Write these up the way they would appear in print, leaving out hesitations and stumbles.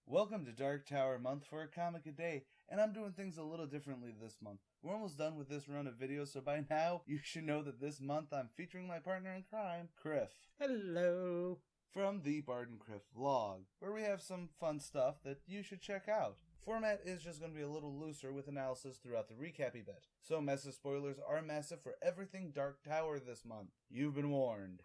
Welcome to Dark Tower Month for a comic a day, and I'm doing things a little differently this month. We're almost done with this run of videos, so by now you should know that this month I'm featuring my partner in crime, Criff. Hello. From the Bard and Criff vlog, where we have some fun stuff that you should check out. Format is just going to be a little looser with analysis throughout the recappy bit, so massive spoilers are massive for everything Dark Tower this month. You've been warned.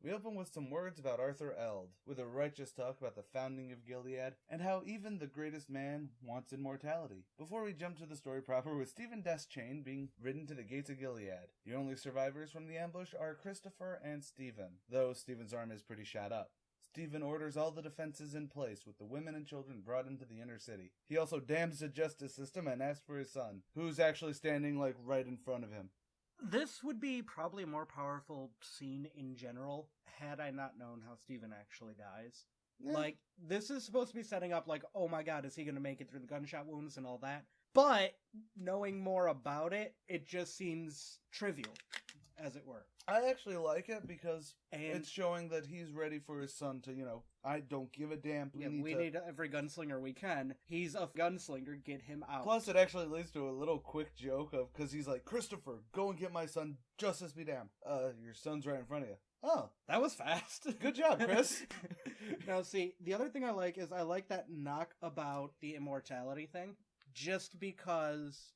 We open with some words about Arthur Eld, with a righteous talk about the founding of Gilead, and how even the greatest man wants immortality, before we jump to the story proper with Stephen Deschain being ridden to the gates of Gilead. The only survivors from the ambush are Christopher and Stephen, though Stephen's arm is pretty shot up. Stephen orders all the defenses in place, with the women and children brought into the inner city. He also damns the justice system and asks for his son, who's actually standing right in front of him. This would be probably a more powerful scene in general, had I not known how Stephen actually dies. Yeah. This is supposed to be setting up oh my god, is he going to make it through the gunshot wounds and all that? But, knowing more about it, it just seems trivial, as it were. I actually like it because it's showing that he's ready for his son to, I don't give a damn. We need every gunslinger we can. He's a gunslinger, get him out. Plus, it actually leads to a little quick joke because he's like, Christopher, go and get my son, justice be damned. Your son's right in front of you. Oh. That was fast. Good job, Chris. Now, see, the other thing I like is I like that knock about the immortality thing. Just because,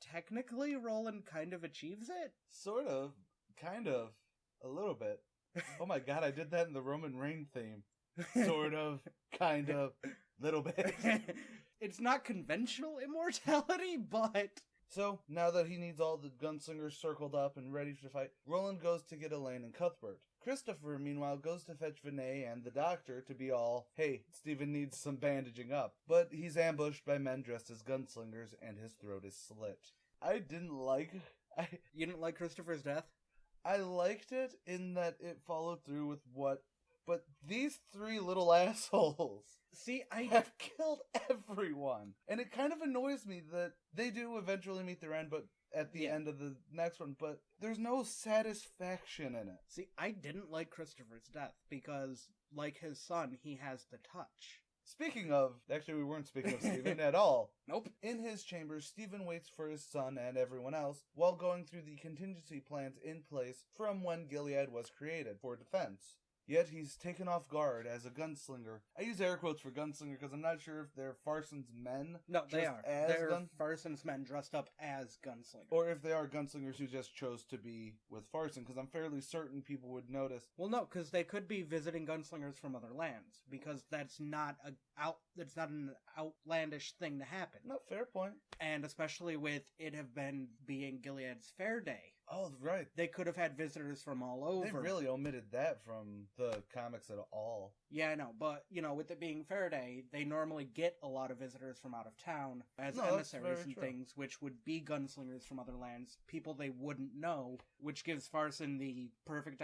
technically Roland kind of achieves it. Sort of. Kind of. A little bit. Oh my god, I did that in the Roman Reign theme. Sort of. Kind of. Little bit. It's not conventional immortality, but... So, now that he needs all the gunslingers circled up and ready to fight, Roland goes to get Elaine and Cuthbert. Christopher, meanwhile, goes to fetch Vinay and the doctor to be all, hey, Stephen needs some bandaging up. But he's ambushed by men dressed as gunslingers and his throat is slit. You didn't like Christopher's death? I liked it in that it followed through with but these three little assholes have killed everyone. And it kind of annoys me that they do eventually meet their end, but at the end of the next one, but there's no satisfaction in it. See, I didn't like Christopher's death because, like his son, he has the touch. Speaking of, actually we weren't speaking of Stephen at all. Nope. In his chambers, Stephen waits for his son and everyone else while going through the contingency plans in place from when Gilead was created for defense. Yet he's taken off guard as a gunslinger. I use air quotes for gunslinger because I'm not sure if they're Farson's men. No, they are. They're Farson's men dressed up as gunslingers. Or if they are gunslingers who just chose to be with Farson, because I'm fairly certain people would notice. Well, no, because they could be visiting gunslingers from other lands, because that's not an outlandish thing to happen. No, fair point. And especially with it have been being Gilead's fair day. Oh, right. They could have had visitors from all over. They really omitted that from the comics at all. Yeah, I know, but, with it being fair day, they normally get a lot of visitors from out of town as emissaries and things, which would be gunslingers from other lands, people they wouldn't know, which gives Farson the perfect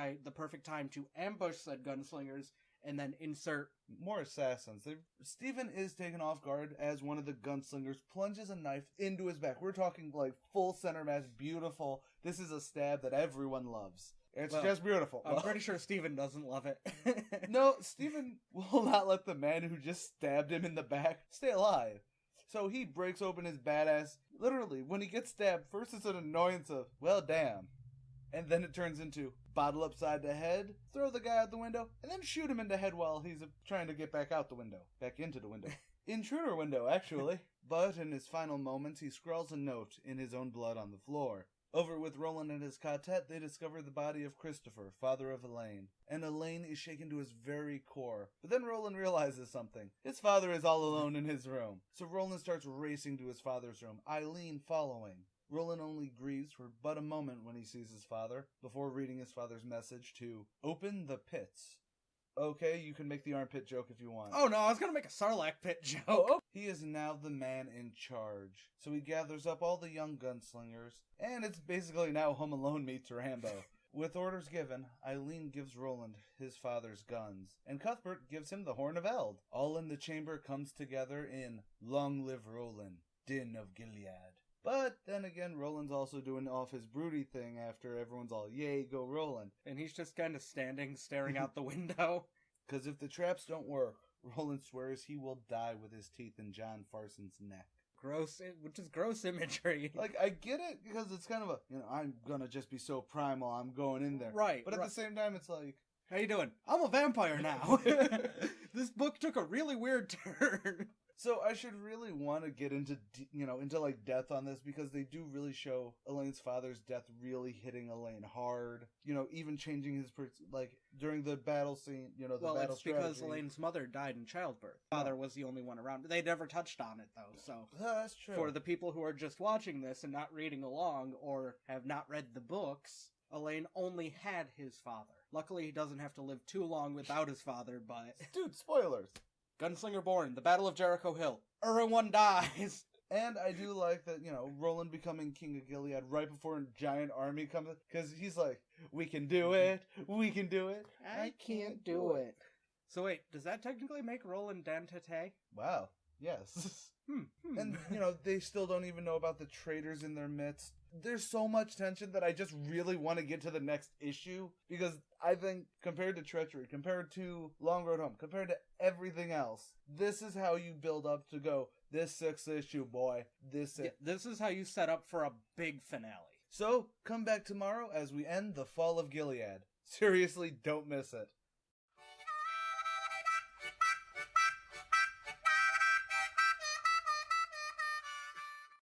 time to ambush said gunslingers and then insert more assassins. Stephen is taken off guard as one of the gunslingers plunges a knife into his back. We're talking full center mass, beautiful. This is a stab that everyone loves. It's just beautiful. I'm pretty sure Stephen doesn't love it. No, Stephen will not let the man who just stabbed him in the back stay alive. So he breaks open his badass. Literally, when he gets stabbed, first it's an annoyance of, well, damn. And then it turns into bottle upside the head, throw the guy out the window, and then shoot him in the head while he's trying to get back out the window. Back into the window. Intruder window, actually. But in his final moments, he scrawls a note in his own blood on the floor. Over with Roland and his quartet, they discover the body of Christopher, father of Elaine. And Elaine is shaken to his very core. But then Roland realizes something. His father is all alone in his room. So Roland starts racing to his father's room, Eileen following. Roland only grieves for but a moment when he sees his father, before reading his father's message to open the pits. Okay, you can make the armpit joke if you want. Oh no, I was gonna make a Sarlacc pit joke. He is now the man in charge. So he gathers up all the young gunslingers, and it's basically now Home Alone meets Rambo. With orders given, Eileen gives Roland his father's guns, and Cuthbert gives him the Horn of Eld. All in the chamber comes together in Long Live Roland, Din of Gilead. But then again, Roland's also doing off his broody thing after everyone's all, yay, go Roland. And he's just kind of standing, staring out the window. Because if the traps don't work, Roland swears he will die with his teeth in John Farson's neck. Which is gross imagery. Like, I get it, because it's kind of a, I'm gonna just be so primal, I'm going in there. Right. But at the same time, it's like... How you doing? I'm a vampire now. This book took a really weird turn. So I should really want to get into, like death on this, because they do really show Elaine's father's death really hitting Elaine hard. Even changing his, during the battle scene, the battle strategy. It's because Elaine's mother died in childbirth. Father was the only one around. They never touched on it, though, so. That's true. For the people who are just watching this and not reading along, or have not read the books, Elaine only had his father. Luckily, he doesn't have to live too long without his father, but... Dude, spoilers! Gunslinger born, the Battle of Jericho Hill. Everyone dies! And I do like that, Roland becoming King of Gilead right before a giant army comes, because he's like, we can do it, we can do it. I can't do it. So wait, does that technically make Roland Dantete? Wow, yes. And, they still don't even know about the traitors in their midst. There's so much tension that I just really want to get to the next issue, because I think compared to Treachery, compared to Long Road Home, compared to everything else, this is how you build up to go, this 6th issue, boy, this is how you set up for a big finale. So, come back tomorrow as we end The Fall of Gilead. Seriously, don't miss it.